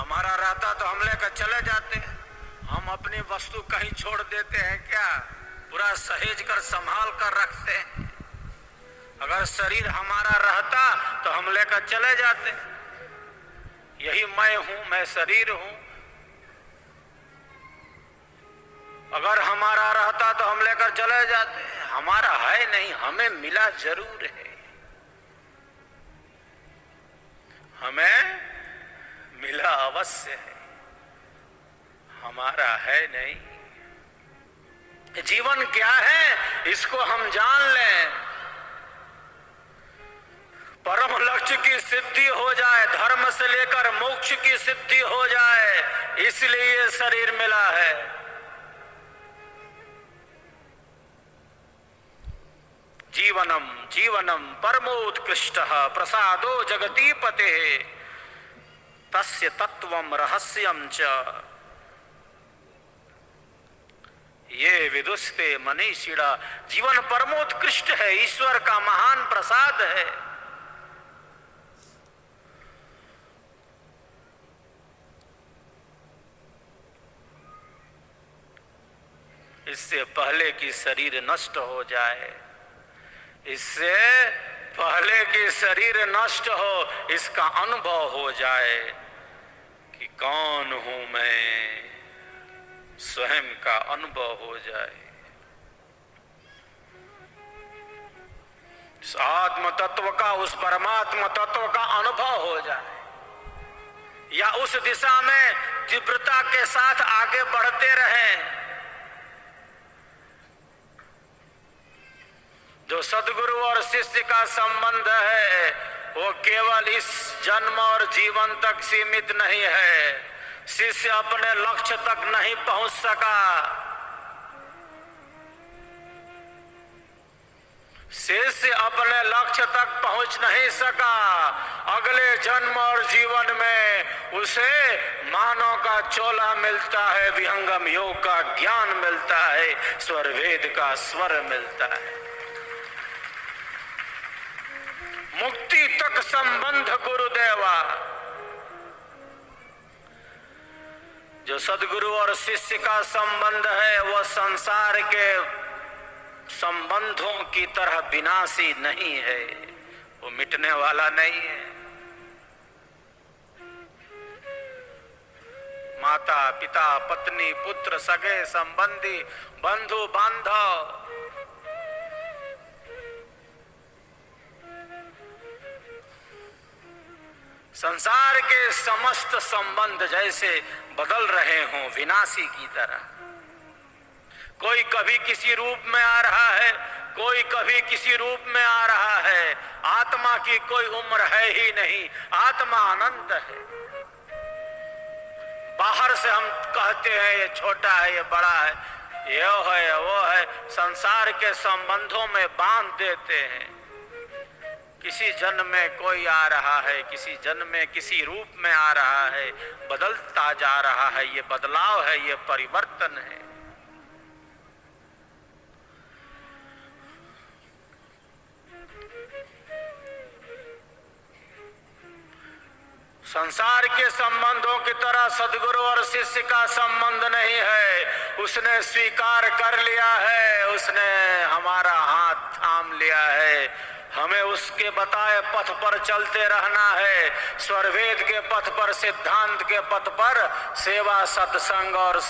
हमारा रहता तो हम लेकर चले जाते। हम अपनी वस्तु कहीं छोड़ देते हैं क्या? पूरा सहेज कर संभाल कर रखते हैं। अगर शरीर हमारा रहता तो हम लेकर चले जाते। यही मैं हूं, मैं शरीर हूं। अगर हमारा रहता तो हम लेकर चले जाते। हमारा है नहीं, हमें मिला जरूर है। हमें मिला अवश्य है, हमारा है नहीं। जीवन क्या है इसको हम जान लें। परम लक्ष्य की सिद्धि हो जाए, धर्म से लेकर मोक्ष की सिद्धि हो जाए, इसलिए ये शरीर मिला है। जीवनम जीवनम परमोत्कृष्टः प्रसादो जगतीपते तस्य तत्वम रहस्यम च ये विदुस्ते मनीषिणा। जीवन परमोत्कृष्ट है, ईश्वर का महान प्रसाद है। इससे पहले कि शरीर नष्ट हो जाए, इससे पहले कि शरीर नष्ट हो, इसका अनुभव हो जाए कि कौन हूं मैं, स्वयं का अनुभव हो जाए। उस आत्म तत्व का, उस परमात्मा तत्व का अनुभव हो जाए, या उस दिशा में तीव्रता के साथ आगे बढ़ते रहें। जो सद्गुरु और शिष्य का संबंध है वो केवल इस जन्म और जीवन तक सीमित नहीं है। शिष्य अपने लक्ष्य तक नहीं पहुंच सका, शिष्य अपने लक्ष्य तक पहुंच नहीं सका। अगले जन्म और जीवन में उसे मानव का चोला मिलता है, विहंगम योग का ज्ञान मिलता है, स्वर वेद का स्वर मिलता है। मुक्ति तक संबंध गुरुदेवा। जो सद्गुरु और शिष्य का संबंध है वह संसार के संबंधों की तरह विनाशी नहीं है, वो मिटने वाला नहीं है। माता पिता पत्नी पुत्र सगे संबंधी बंधु बांधव, संसार के समस्त संबंध जैसे बदल रहे हों विनाशी की तरह। कोई कभी किसी रूप में आ रहा है, कोई कभी किसी रूप में आ रहा है। आत्मा की कोई उम्र है ही नहीं, आत्मा अनंत है। बाहर से हम कहते हैं ये छोटा है, ये बड़ा है, ये है वो है, संसार के संबंधों में बांध देते हैं। किसी जन्म में कोई आ रहा है, किसी जन्म में किसी रूप में आ रहा है, बदलता जा रहा है। ये बदलाव है, ये परिवर्तन है। संसार के संबंधों की तरह सद्गुरु और शिष्य का संबंध नहीं है। उसने स्वीकार कर लिया है, उसने हमारा हाथ थाम लिया है। हमें उसके बताए पथ पर चलते रहना है, स्वरवेद के पथ पर, सिद्धांत के पथ पर, सेवा सत्संग और